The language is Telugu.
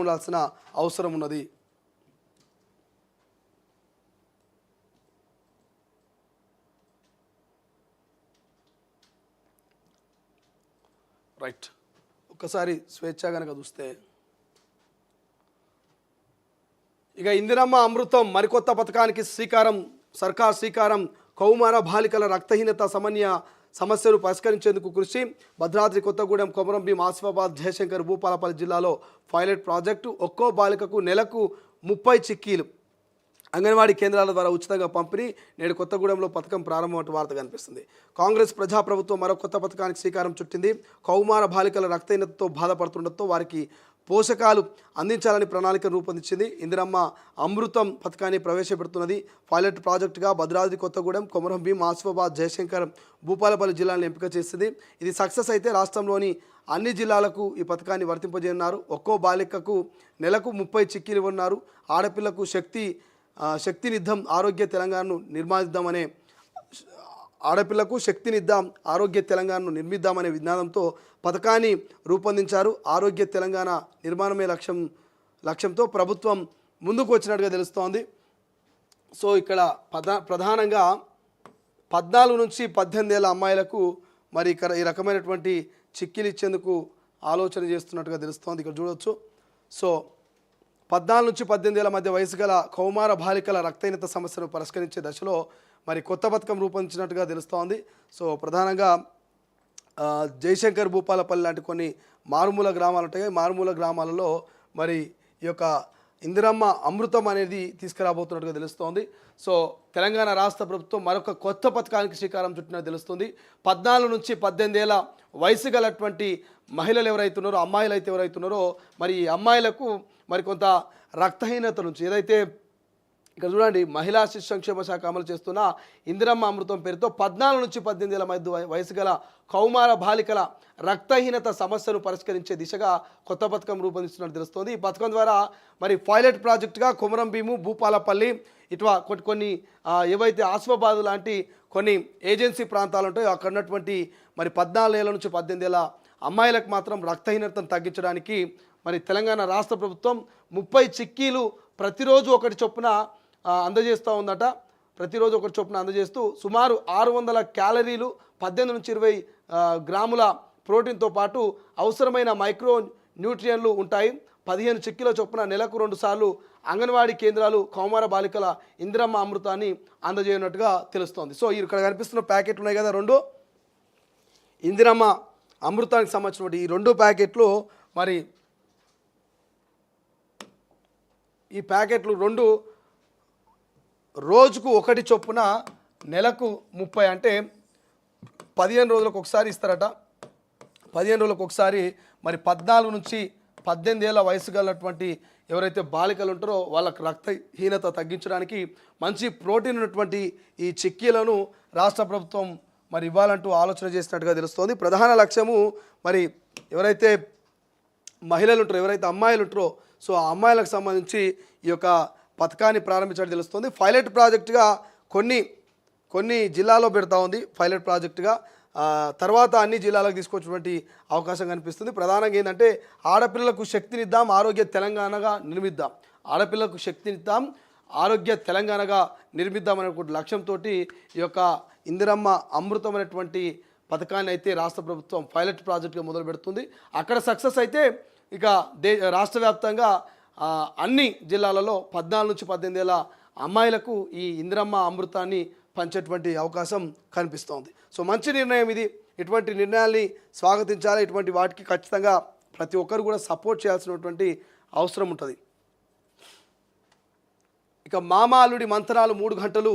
ఉండాల్సిన అవసరం ఉన్నది. రైట్, ఒక్కసారి స్వేచ్ఛ కనుక చూస్తే ఇక ఇందిరమ్మ అమృతం మరికొత్త పథకానికి సర్కార్ శ్రీకారం. కౌమార బాలికల రక్తహీనత సమస్యను పరిష్కరించేందుకు కృషి. భద్రాద్రి కొత్తగూడెం, కొమరంభీం, ఆసిఫాబాద్, జయశంకర్, భూపాలపల్లి జిల్లాలో పైలట్ ప్రాజెక్టు. ఒక్కో బాలికకు నెలకు 30 చిక్కీలు అంగన్వాడీ కేంద్రాల ద్వారా ఉచితంగా పంపిణీ. నేడు కొత్తగూడెంలో పథకం ప్రారంభం వార్త కనిపిస్తుంది. కాంగ్రెస్ ప్రజాప్రభుత్వం మరో కొత్త పథకానికి శ్రీకారం చుట్టింది. కౌమార బాలికల రక్తహీనతతో బాధపడుతుండటంతో వారికి పోషకాలు అందించాలని ప్రణాళిక రూపొందించింది. ఇందిరమ్మ అమృతం పథకాన్ని ప్రవేశపెడుతున్నది. పైలట్ ప్రాజెక్టుగా భద్రాద్రి కొత్తగూడెం, కొమరంభీం, ఆసిఫాబాద్, జయశంకర్, భూపాలపల్లి జిల్లాలను ఎంపిక చేసింది. ఇది సక్సెస్ అయితే రాష్ట్రంలోని అన్ని జిల్లాలకు ఈ పథకాన్ని వర్తింపజేయనున్నారు. ఒక్కో బాలికకు నెలకు 30 చిక్కీలు ఇవ్వనున్నారు. ఆడపిల్లకు శక్తినిద్దాం ఆరోగ్య తెలంగాణను నిర్మిద్దామనే నిర్మిద్దామనే విధానంతో పథకాన్ని రూపొందించారు. ఆరోగ్య తెలంగాణ నిర్మాణమే లక్ష్యంతో ప్రభుత్వం ముందుకు వచ్చినట్టుగా తెలుస్తోంది. సో ఇక్కడ ప్రధానంగా 14 నుంచి 18 ఏళ్ళ అమ్మాయిలకు మరి ఈ రకమైనటువంటి చిక్కీలు ఇచ్చేందుకు ఆలోచన చేస్తున్నట్టుగా తెలుస్తోంది. ఇక్కడ చూడవచ్చు. సో 14 నుంచి 18 ఏళ్ల మధ్య వయసు గల కౌమార బాలికల రక్తహీనత సమస్యను పరిష్కరించే దశలో మరి కొత్త పథకం రూపొందించినట్టుగా తెలుస్తోంది. సో ప్రధానంగా జయశంకర్, భూపాలపల్లి లాంటి కొన్ని మారుమూల గ్రామాలు ఉంటాయి. మారుమూల గ్రామాలలో మరి ఈ యొక్క ఇందిరమ్మ అమృతం అనేది తీసుకురాబోతున్నట్టుగా తెలుస్తోంది. సో తెలంగాణ రాష్ట్ర ప్రభుత్వం మరొక కొత్త పథకానికి శ్రీకారం చుట్టినట్టు తెలుస్తుంది. 14 నుంచి 18 ఏళ్ల వయసు గలటువంటి మహిళలు ఎవరైతున్నారో, అమ్మాయిలు అయితే ఎవరైతున్నారో మరి ఈ అమ్మాయిలకు మరి కొంత రక్తహీనత నుంచి ఏదైతే ఇక్కడ చూడండి మహిళా శిశు సంక్షేమ శాఖ అమలు చేస్తున్న ఇందిరమ్మ అమృతం పేరుతో 14 నుంచి 18 ఏళ్ల మధ్య వయసు గల కౌమార బాలికల రక్తహీనత సమస్యను పరిష్కరించే దిశగా కొత్త పథకం రూపొందిస్తున్నట్టు తెలుస్తోంది. ఈ పథకం ద్వారా మరి పైలట్ ప్రాజెక్టుగా కొమరంభీము, భూపాలపల్లి ఇట్లా కొన్ని ఏవైతే ఆసిఫాబాద్ లాంటి కొన్ని ఏజెన్సీ ప్రాంతాలు ఉంటాయో అక్కడ ఉన్నటువంటి మరి 14 ఏళ్ల నుంచి 18 ఏళ్ల అమ్మాయిలకు మాత్రం రక్తహీనతను తగ్గించడానికి మరి తెలంగాణ రాష్ట్ర ప్రభుత్వం 30 చిక్కీలు ప్రతిరోజు ఒకటి చొప్పున అందజేస్తూ ఉందట. ప్రతిరోజు ఒకటి చొప్పున అందజేస్తూ సుమారు 600 క్యాలరీలు, 18 నుంచి 20 గ్రాముల ప్రోటీన్తో పాటు అవసరమైన మైక్రో న్యూట్రియన్లు ఉంటాయి. 15 చిక్కీల చొప్పున నెలకు 2 సార్లు అంగన్వాడీ కేంద్రాలు కౌమార బాలికల ఇందిరమ్మ అమృతాన్ని అందజేయనట్టుగా తెలుస్తోంది. సో ఇక్కడ కనిపిస్తున్న ప్యాకెట్లు ఉన్నాయి కదా, 2 ఇందిరమ్మ అమృతానికి సంబంధించినటువంటి ఈ 2 ప్యాకెట్లు మరి ఈ ప్యాకెట్లు 2 రోజుకు ఒకటి చొప్పున నెలకు 30 అంటే 15 రోజులకు ఒకసారి ఇస్తారట. 15 రోజులకు ఒకసారి మరి 14 నుంచి 18 ఏళ్ల వయసు గలటువంటి ఎవరైతే బాలికలు ఉంటారో వాళ్ళకు రక్తహీనత తగ్గించడానికి మంచి ప్రోటీన్ ఉన్నటువంటి ఈ చిక్కీలను రాష్ట్ర ప్రభుత్వం మరి ఇవ్వాలంటూ ఆలోచన చేసినట్టుగా తెలుస్తోంది. ప్రధాన లక్ష్యము మరి ఎవరైతే మహిళలు ఉంటారో, ఎవరైతే అమ్మాయిలు ఉంటారో సో ఆ అమ్మాయిలకు సంబంధించి ఈ యొక్క పథకాన్ని ప్రారంభించడం తెలుస్తుంది. పైలట్ ప్రాజెక్టుగా కొన్ని జిల్లాల్లో పెడతా ఉంది. పైలట్ ప్రాజెక్టుగా తర్వాత అన్ని జిల్లాలకు తీసుకొచ్చినటువంటి అవకాశం కనిపిస్తుంది. ప్రధానంగా ఏంటంటే ఆడపిల్లలకు శక్తినిద్దాం ఆరోగ్య తెలంగాణగా నిర్మిద్దాం, ఆడపిల్లకు శక్తినిద్దాం ఆరోగ్య తెలంగాణగా నిర్మిద్దాం అనే లక్ష్యంతో ఈ యొక్క ఇందిరమ్మ అమృతం అనేటువంటి పథకాన్ని అయితే రాష్ట్ర ప్రభుత్వం పైలట్ ప్రాజెక్టుగా మొదలు పెడుతుంది. అక్కడ సక్సెస్ అయితే ఇక రాష్ట్ర వ్యాప్తంగా అన్ని జిల్లాలలో 14 నుంచి 18 ఏళ్ల అమ్మాయిలకు ఈ ఇందిరమ్మ అమృతాన్ని పంచేటువంటి అవకాశం కనిపిస్తోంది. సో మంచి నిర్ణయం ఇది. ఇటువంటి నిర్ణయాల్ని స్వాగతించాలి. ఇటువంటి వాటికి ఖచ్చితంగా ప్రతి ఒక్కరు కూడా సపోర్ట్ చేయాల్సినటువంటి అవసరం ఉంటుంది. ఇక మామ అల్లుడి మంతనాలు 3 గంటలు